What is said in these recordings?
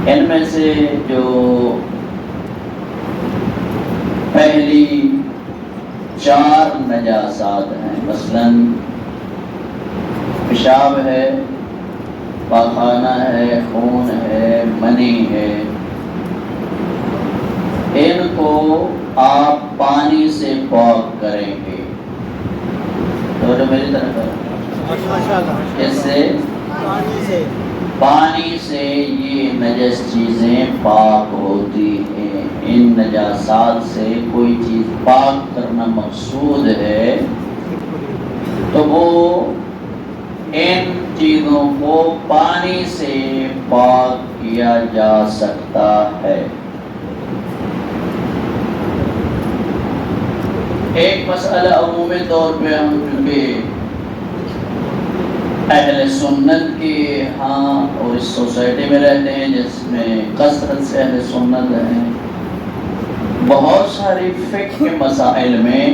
ان میں سے جو پہلی 4 نجاسات ہیں، مثلاً پیشاب ہے، پاخانہ ہے، خون ہے، منی ہے، ان کو آپ پانی سے پاک کریں گے۔ تو جو میری طرف ہے اس سے پانی سے یہ نجس چیزیں پاک ہوتی ہیں۔ ان نجاسات سے کوئی چیز پاک کرنا مقصود ہے تو وہ ان چیزوں کو پانی سے پاک کیا جا سکتا ہے۔ ایک مسئلہ عمومی طور پہ ہم چونکہ اہل سنت کے ہاں اور اس سوسائٹی میں رہتے ہیں جس میں کثرت سے اہل سنت ہیں، بہت ساری فقہ کے مسائل میں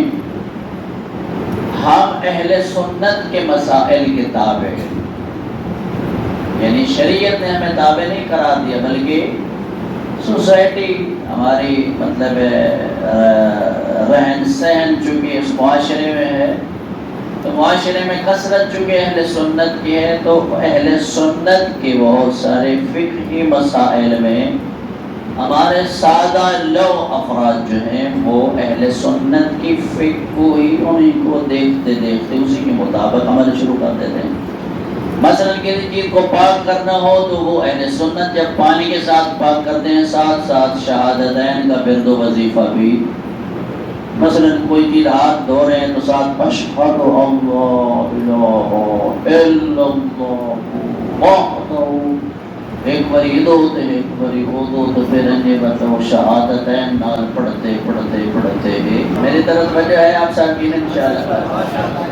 ہم اہل سنت کے مسائل کے تابع ہیں، یعنی شریعت نے ہمیں تابع نہیں قرار دیا بلکہ سوسائٹی ہماری مطلب رہن سہن چونکہ اس معاشرے میں ہے تو معاشرے میں کثرت چونکہ اہل سنت کی ہے تو اہل سنت کے بہت سارے فقہی مسائل میں ہمارے سادہ لو افراد جو ہیں وہ اہل سنت کی فقہ کو ہی انہیں کو دیکھتے دیکھتے اسی کے مطابق عمل شروع کر دیتے ہیں۔ مثلا کسی چیز کو پاک کرنا ہو تو وہ اہل سنت جب پانی کے ساتھ پاک کرتے ہیں ساتھ ساتھ شہادتین کا ورد و وظیفہ بھی، مثلا کوئی چیز ہاتھ دھو رہے ہیں تو ساتھ اشہد اللہ الہ الا اللہ وحدہ، ایک باری یہ ہوتے ہیں ایک باری وہ دو تو پھر مطلب شہادتین نال پڑھتے پڑھتے پڑھتے ہیں۔ میری طرف وجہ ہے آپ سامعین انشاءاللہ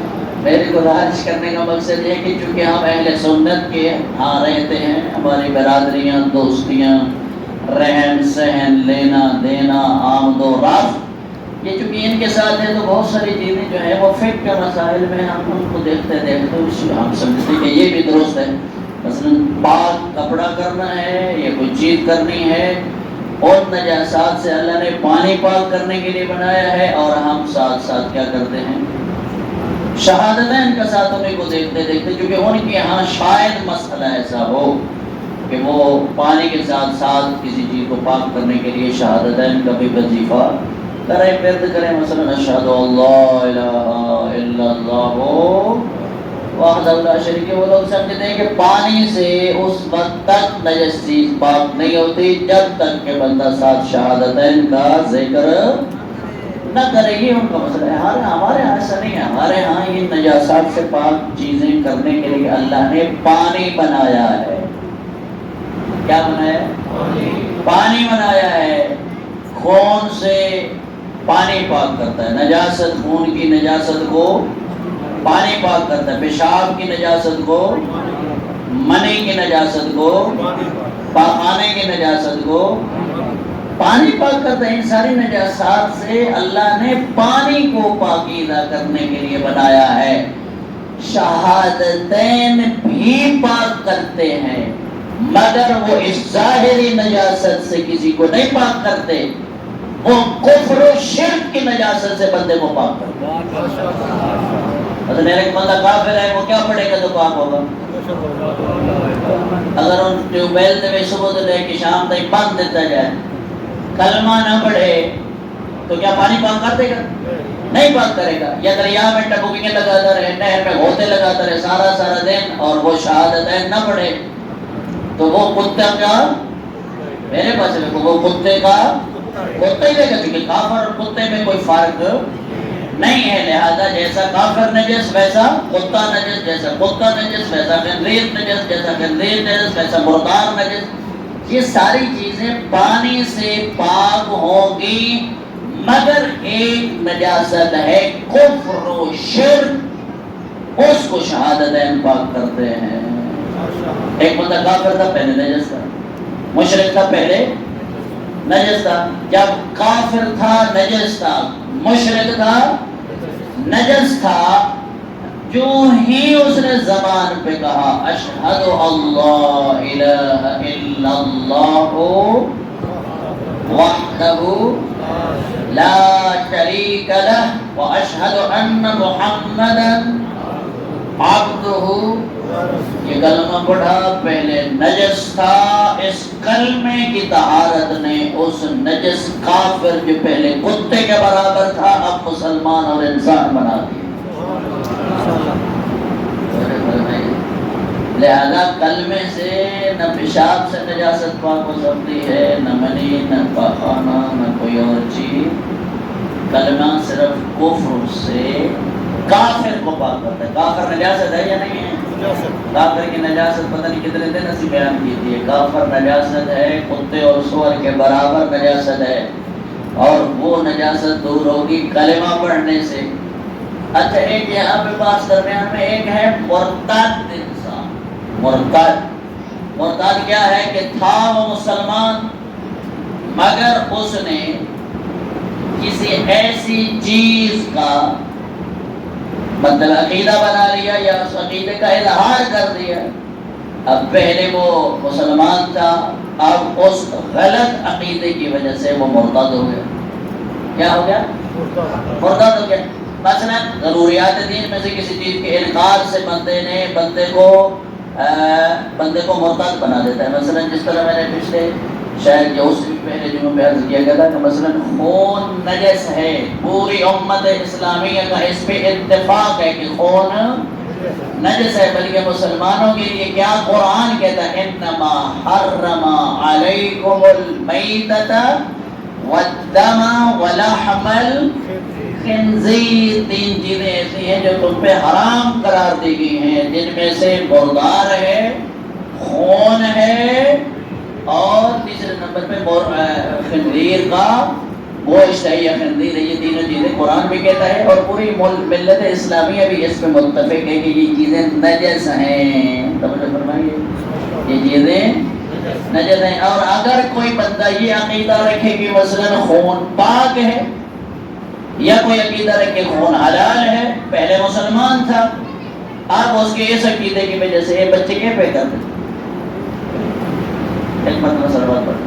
میری گزارش کرنے کا مقصد یہ کہ چونکہ ہم اہل سنت کے ہاں رہتے ہیں، ہماری برادریاں دوستیاں رہن سہن لینا دینا آمد و رفت یہ چونکہ ان کے ساتھ ہے تو بہت ساری چیزیں جو ہے وہ فقہ کے مسائل میں ہم ان کو دیکھتے دیکھتے ہم سمجھتے کہ یہ بھی درست ہے۔ مثلا پاک کپڑا کرنا ہے یا کوئی چیز کرنی ہے اور نجاسات سے اللہ نے پانی پاک کرنے کے لیے بنایا ہے اور ہم ساتھ ساتھ کیا کرتے ہیں شہادتین کا ساتھ انہیں کو دیکھتے دیکھتے چونکہ ان کے یہاں شاید مسئلہ ایسا ہو کہ وہ پانی کے ساتھ ساتھ کسی چیز کو پاک کرنے کے لیے شہادتین کا بھی وظیفہ کریں ورد کریں، مثلا اشہد اللہ الہ الا اللہ وحدہ لا شریک لہ۔ وہ لوگ سمجھتے ہیں کہ پانی سے اس وقت تک نجس چیز پاک نہیں ہوتی جب تک کہ بندہ ساتھ شہادتین کا ذکر نہ کرے گی، ان کا مسئلہ ہے۔ ہمارے ہاں ایسا نہیں ہے، ہمارے ہاں یہ نجاسات سے پاک چیزیں کرنے کے لیے اللہ نے پانی بنایا ہے۔ کیا بنایا ہے؟ پانی بنایا ہے۔ خون سے پانی پاک کرتا ہے، نجاست خون کی نجاست کو پانی پاک کرتا ہے، پیشاب کی نجاست کو، منی کی نجاست کو، پاخانے کی نجاست کو پانی پاک کرتا ہے۔ ان ساری نجاسات سے اللہ نے پانی کو پاکیزہ کرنے کے لیے بنایا ہے۔ شہادتین بھی پاک کرتے ہیں مگر وہ اس ظاہری نجاست سے کسی کو نہیں پاک کرتے، وہ کفر و شرک کی نجاست سے بندے کو پاک کرتے ہیں۔ مثلا ایک بندہ کافر ہے وہ کیا پڑھے گا تو پاک ہوگا؟ اگر ان ٹیوب ویل میں صبح سے لے کے شام تک بند دیتا جائے کلمہ نہ پڑھے تو کیا پانی پاک کر دے گا؟ نہیں پاک کرے گا۔ یا دریا میں ٹبوکیں لگاتا رہے، نہر میں غوطے لگاتا رہے سارا دن اور وہ شہادتین نہ پڑھے تو وہ کتا کا میرے پاس وہ کتے کا کتا ہی لے گا، کیونکہ کافر اور کتے میں کوئی فرق نہیں ہے۔ لہذا جیسا کافر نجس ویسا کتا نجس، جیسا کتا نجس ویسا خنزیر نجس، جیسا خنزیر نجس ویسا مردار نجس۔ یہ ساری چیزیں پانی سے پاک ہوں گی مگر ایک نجاست ہے کفر و شرک، اس کو شہادتین پاک کرتے ہیں۔ ایک بندہ کافر تھا پہلے نجس تھا، مشرک تھا پہلے نجس تھا، جب کافر تھا نجس تھا، مشرک تھا نجس تھا، جو ہی اس نے زبان پہ کہا اشہد اللہ الہ الا اللہ وحدہ لا شریک لہ واشہد ان محمدا عبدہ، یہ کلمہ پڑھا، پہلے نجس تھا، اس کلمے کی طہارت نے اس نجس کافر جو پہلے کتے کے برابر تھا اب مسلمان اور انسان بنا دیا۔ لہذا کلمے سے نہ پیشاب سے نجاست پاک ہو سکتی ہے، نہ منی، نہ پاخانہ، نہ کوئی اور چیز۔ کلمہ صرف کفر سے کافر کو پاک کرتا ہے۔ کافر نجاست ہے یا نہیں ہے؟ کافر کی نجاست پتہ نہیں کتنے دن اسی بیان کی تھی۔ کافر نجاست ہے، کتے اور سور کے برابر نجاست ہے، اور وہ نجاست دور ہوگی کلمہ پڑھنے سے۔ اچھا، ایک یہاں پہ بات درمیان میں ایک ہے مرتد انسان۔ مرتد کیا ہے کہ تھا وہ مسلمان مگر اس نے کسی ایسی چیز کا مطلب عقیدہ بنا لیا یا اس عقیدے کا اظہار کر دیا۔ اب پہلے وہ مسلمان تھا، اب اس غلط عقیدے کی وجہ سے وہ مرتد ہو گیا۔ کیا ہو گیا؟ مرتد ہو گیا۔ مثلا ضروریات دین میں سے کسی چیز کے انکار سے بندے کو مرتد بنا دیتا ہے۔ مثلا جس طرح میں نے پچھلے شاید جو اس بھی پہلے جمعہ میں عرض کیا گیا تھا کہ مثلا خون نجس ہے، پوری امت اسلامیہ کا اس پہ اتفاق ہے کہ خون نجس ہے، بلکہ مسلمانوں کے لیے کیا قرآن کہتا ہے انما حرم علیکم المیتۃ والدم ولحم الخنزیر، تین چیزیں ایسی ہیں جو تم پہ حرام قرار دی گئی ہیں، جن میں سے مردار ہے، خون ہے، اور تیسرے نمبر پہ خنزیر کا گوشت ہے یا خنزیر ہے۔ یہ تینوں چیزیں قرآن بھی کہتا ہے اور پوری ملت اسلامیہ بھی اس پہ متفق ہے کہ یہ چیزیں نجس ہیں۔ توجہ فرمائیے، یہ چیزیں نجس ہیں۔ اور اگر کوئی بندہ یہ عقیدہ رکھے کہ مثلا خون پاک ہے، یا کوئی عقیدہ رکھے خون حلال ہے، پہلے مسلمان تھا، اب اس کے اس عقیدے کی وجہ سے یہ بچے کیا پہ کرتے ہیں؟ صلوات پڑھ۔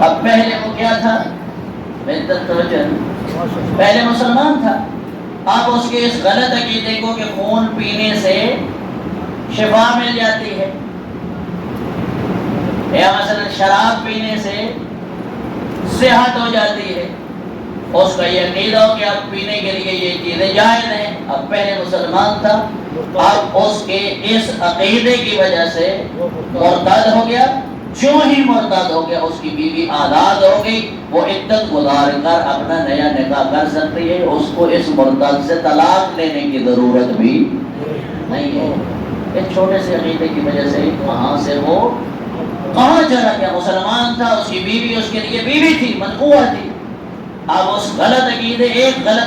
اب پہلے وہ کیا تھا؟ بہتر توجہ، پہلے مسلمان تھا، اب اس کے اس غلط عقیدے کو کہ خون پینے سے شفا مل جاتی ہے، یا مثلا شراب پینے سے صحت ہو جاتی ہے، اس کا یہ عقیدہ ہو کہ اب پینے کے لیے یہ چیزیں جائز ہیں۔ اب پہلے مسلمان تھا، اب اس کے اس عقیدے کی وجہ سے مرتد ہو گیا۔ جو ہی مرتد ہو گیا اس کی بیوی آزاد ہو گئی، وہ عدت گزار کر اپنا نیا نکاح کر سکتی ہے، اس کو اس مرتد سے طلاق لینے کی ضرورت بھی نہیں ہے۔ ایک چھوٹے سے عقیدے کی وجہ سے وہاں سے وہ کہاں چلا گیا؟ مسلمان تھا، اس کی بیوی اس کے لیے بیوی تھی، منقوہ تھی، اب اس ایک غلط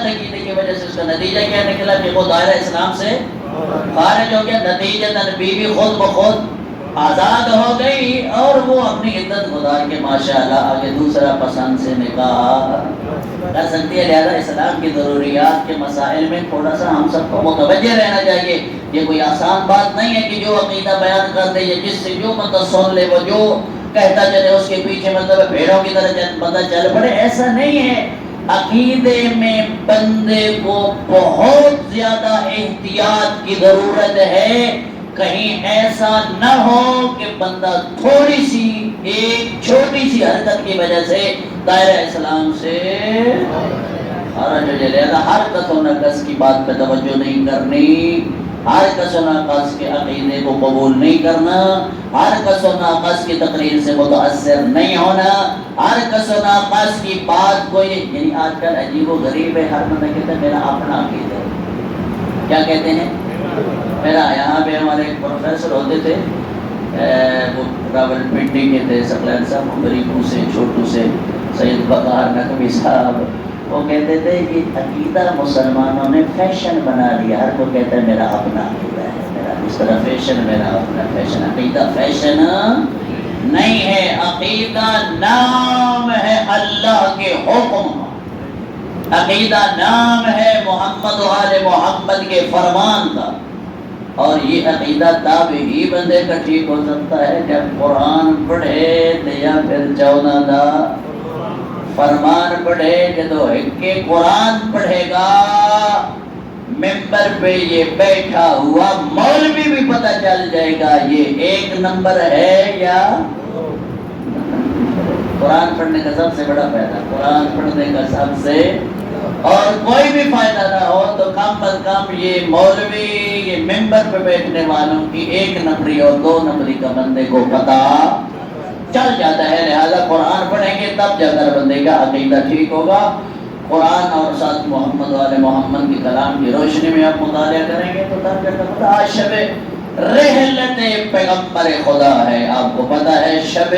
عقیدے کی وجہ سے اس کا نتیجہ کیا نکلا کہ وہ دائرہ اسلام سے خارج ہو گیا۔ نتیجتاً بیوی خود بخود آزاد ہو گئی اور وہ اپنی عدت گزار کے ماشاءاللہ آگے دوسرا پسند سے نکاح کر سکتی ہے۔ لہذا اسلام کی ضروریات کے مسائل میں تھوڑا سا ہم سب کو متوجہ رہنا چاہیے۔ یہ کوئی آسان بات نہیں ہے کہ جو عقیدہ بیان کر دے یا جس سے جو مطلب سن لے وہ جو کہتا چلے اس کے پیچھے مطلب بھیڑوں کی طرح بندہ چل پڑے، ایسا نہیں ہے۔ عقیدے میں بندے کو بہت زیادہ احتیاط کی ضرورت ہے، کہیں ایسا نہ ہو کہ بندہ تھوڑی سی ایک چھوٹی سی حرکت کی وجہ سے دائرہ اسلام سے خارج ہو جائے۔ لہذا ہر کس و نقص کی بات پہ توجہ نہیں کرنی، ہر کس و ناقص کے عقیدے کو قبول نہیں کرنا، ہر کس و ناقص کی تقریر سے متاثر نہیں ہونا، ہر کس و ناقص کی بات کو یعنی آج کل عجیب و غریب ہے، ہر بندہ کہتا ہے میرا اپنا عقیدہ ہے۔ کیا کہتے ہیں؟ میرا یہاں پہ ہمارے ایک پروفیسر ہوتے تھے، وہ راولپنڈی کے تھے، سکلین صاحب، غریبوں سے چھوٹو سے سید بقار نقوی صاحب، وہ کہتے تھے کہ عقیدہ مسلمانوں نے فیشن بنا لیا، ہر کو کہتا ہے میرا اپنا عقیدہ ہے، میرا اس طرح فیشن، میرا اپنا فیشن۔ عقیدہ فیشن نہیں ہے، عقیدہ نام ہے اللہ کے حکم، عقیدہ نام ہے محمد و آل محمد کے فرمان کا، اور یہ عقیدہ تب ہی بندے کا ٹھیک ہو سکتا ہے جب قرآن پڑھے یا پھر چودہ دا فرمان پڑھے۔ جدو کہ قرآن پڑھے گا ممبر پہ یہ بیٹھا ہوا مولوی بھی پتہ چل جائے گا یہ ایک نمبر ہے یا قرآن پڑھنے کا سب سے بڑا فائدہ، قرآن پڑھنے کا سب سے، اور کوئی بھی فائدہ نہ ہو تو کم از کم یہ مولوی یہ ممبر پہ بیٹھنے والوں کی ایک نمبری اور دو نمبری کا بندے کو پتہ چل جاتا ہے۔ لہذا قرآن پڑھیں گے تب جا کر بندے کا عقیدہ ٹھیک ہوگا۔ قرآن اور ساتھ محمد والے محمد کے کلام کی روشنی میں آپ مطالعہ کریں گے تو تب جا کر پتہ آج شب رحلت پیغمبر خدا ہے، آپ کو پتہ ہے شب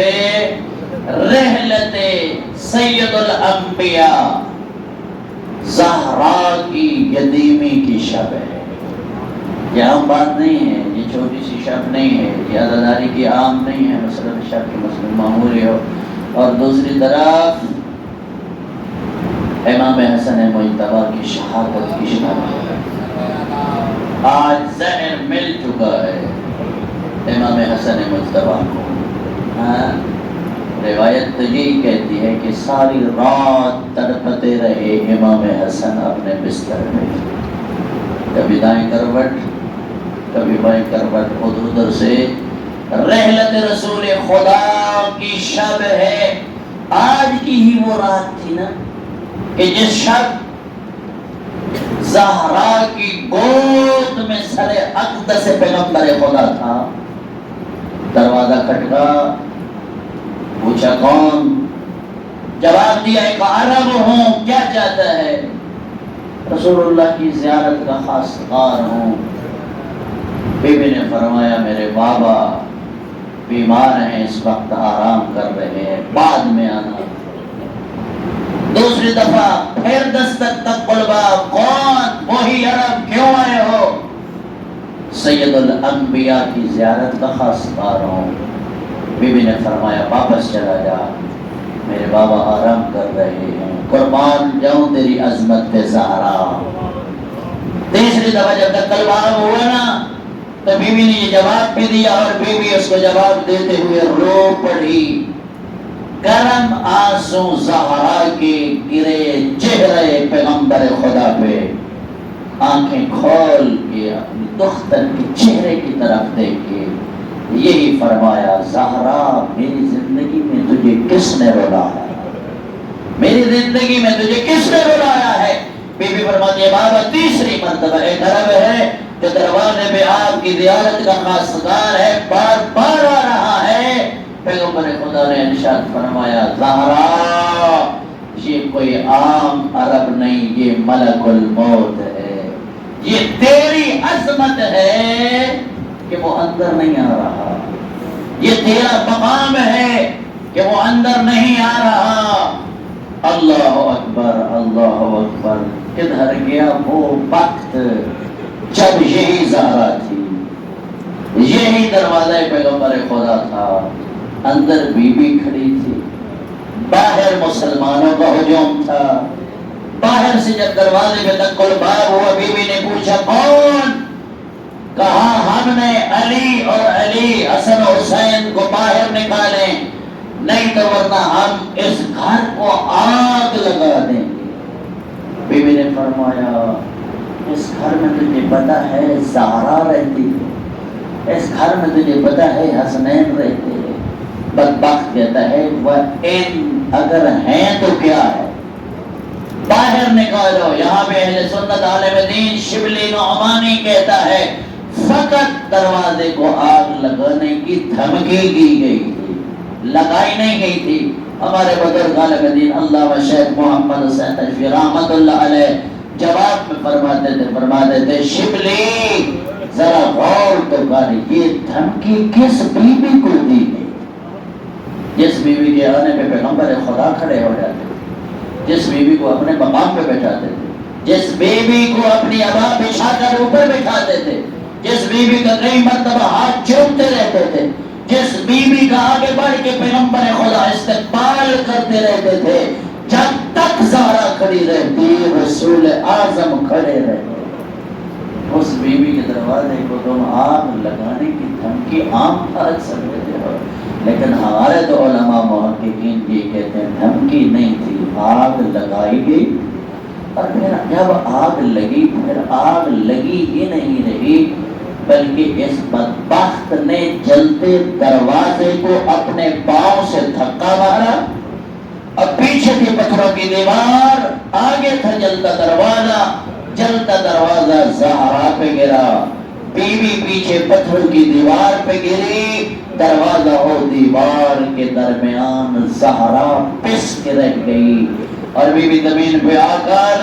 رحلت سید الانبیاء زہرا کی یتیمی کی شب ہے۔ یہ عام بات نہیں ہے، یہ چھوٹی سی شب نہیں ہے، یہ عزاداری کی عام نہیں ہے، مثلا شب کی مثلا معمولی ہو۔ اور دوسری طرف امام حسن مجتبی کی شہادت کی شب ہے، آج زہر مل چکا ہے امام حسن مجتبی کو۔ روایت تو یہی کہتی ہے کہ ساری رات تڑپتے رہے امام حسن اپنے بستر میں، کبھی دائیں کروٹ کبھی بائیں کروٹ، ادھر ادھر سے۔ رحلت رسول خدا کی شب ہے، آج کی ہی وہ رات تھی نا کہ جس شب زہرا کی گود میں سر اقدس پیغمبر خدا تھا۔ دروازہ کھٹکا، پوچھا کون؟ جواب دیا ایک عرب ہوں، کیا چاہتا ہے؟ رسول اللہ کی زیارت کا خواستگار ہوں۔ بی بی نے فرمایا میرے بابا بیمار ہیں، اس وقت آرام کر رہے ہیں، بعد میں آنا۔ دوسری دفعہ پھر دستک تک الباب، کون؟ وہی عرب، کیوں آئے ہو؟ سید الانبیاء کی زیارت کا خواستگار ہوں۔ بی بی نے فرمایا واپس چلا جا، میرے بابا آرام کر رہے ہیں، قربان جاؤں تیری عظمت پہ زہرا۔ تیسری دفعہ جب تک الباب ہوا نا تو بی بی نے یہ جواب بھی دیا، اور بی بی اس کو جواب دیتے ہوئے رو پڑی۔ گرم آنسو زہرا کے گرے چہرے پیغمبر خدا پہ، آنکھیں کھول کے اپنی دختر کے چہرے کی طرف دیکھے یہی فرمایا، زہرا میری زندگی میں تجھے کس نے رلایا؟ میری زندگی میں تجھے کس نے رلایا ہے؟ بی بی فرماتی ہے بابا تیسری مرتبہ ایک عرب ہے جو دروازے پہ آپ کی زیارت کا خواستگار ہے، بار بار آ رہا ہے۔ پیغمبر خدا نے ارشاد فرمایا زہرا یہ کوئی عام عرب نہیں، یہ ملک الموت ہے، یہ تیری عظمت ہے کہ وہ اندر نہیں آ رہا، یہ تیرا مقام ہے کہ وہ اندر نہیں آ رہا۔ اللہ اکبر اللہ اکبر۔ کدھر گیا وہ وقت جب یہی زہرا تھی، یہی دروازہ پیغمبر خدا تھا، اندر بی بی کھڑی تھی، باہر مسلمانوں کا ہجوم تھا۔ باہر سے جب دروازے پہ تک الباب ہوا، بی بی نے پوچھا کون؟ کہا ہم نے علی اور علی حسن حسین کو باہر نکالیں، نہیں تو ورنہ ہم اس گھر کو آگ لگا دیں گے۔ بی بی نے فرمایا اس گھر میں تجھے پتا ہے زہرا رہتی ہے، اس گھر میں تجھے پتا ہے حسنین رہتے ہیں۔ بدبخت کہتا ہے وَإِن اگر ہیں تو کیا ہے، باہر نکالو۔ یہاں پہ اہل سنت عالم دین شبلی نعمانی کہتا ہے فقط دروازے کو آگ لگانے کی دھمکی دی گئی تھی، لگائی نہیں گئی تھی۔ ہمارے بزرگ عالم دین علامہ شیخ محمد حسین تشفی رحمت اللہ علیہ جواب میں فرماتے تھے شبلی ذرا غور تو کر، یہ دھمکی کس بی بی کو دی گئی؟ جس بیوی کے آنے پہ پیغمبر خدا کھڑے ہو جاتے تھے، جس بیوی کو اپنے مقام پہ بٹھاتے تھے، جس بیوی کو اپنی ابا بچھا کر اوپر بٹھاتے تھے، جس بیوی کا کئی مرتبہ ہاتھ چومتے رہتے تھے، جس بیوی کا آگے بڑھ کے پیغمبر خدا استقبال کرتے رہتے تھے، جب تک زہرا کھڑی رہتی رسول اعظم کھڑے رہے۔ اس بیوی کے دروازے کو تم آگ لگانے کی دھمکی عام فرق سمجھتے ہو، لیکن ہمارے تو علماء محققین یہ کہتے ہیں دھمکی نہیں تھی، آگ لگائی گئی، اور پھر جب آگ لگی پھر آگ لگی ہی نہیں رہی بلکہ اس بدبخت نے جلتے دروازے کو اپنے پاؤں سے دھکا مارا، اب پیچھے تھی پتھروں کی دیوار، آگے تھا جلتا دروازہ زہرا پہ گرا، بیوی پیچھے پتھر کی دیوار پہ گری، دروازہ اور دیوار کے درمیان زہرا پس کے رہ گئی، اور بیوی زمین پہ آ کر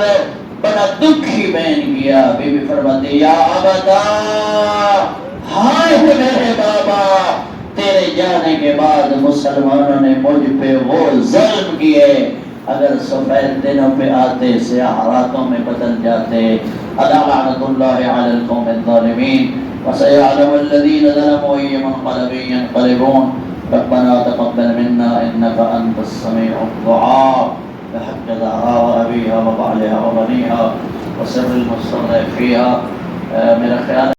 بڑا دکھی بین کیا۔ بیوی فرماتی یا ابتا، ہائے میرے بابا، تیرے جانے کے بعد مسلمانوں نے مجھ پہ وہ ظلم کیے، اگر سفید دنوں پہ آتے سیاہ راتوں میں بدل جاتے۔ الا لعنت اللہ علی القوم الظالمین وسيعلم الذين ظلموا أي منقلب ينقلبون ربنا تقبل منا إنك أنت السميع الدعاء بحق زهراء وأبيها وبعلها وبنيها وسر المستضعف فيها۔ میرا خیال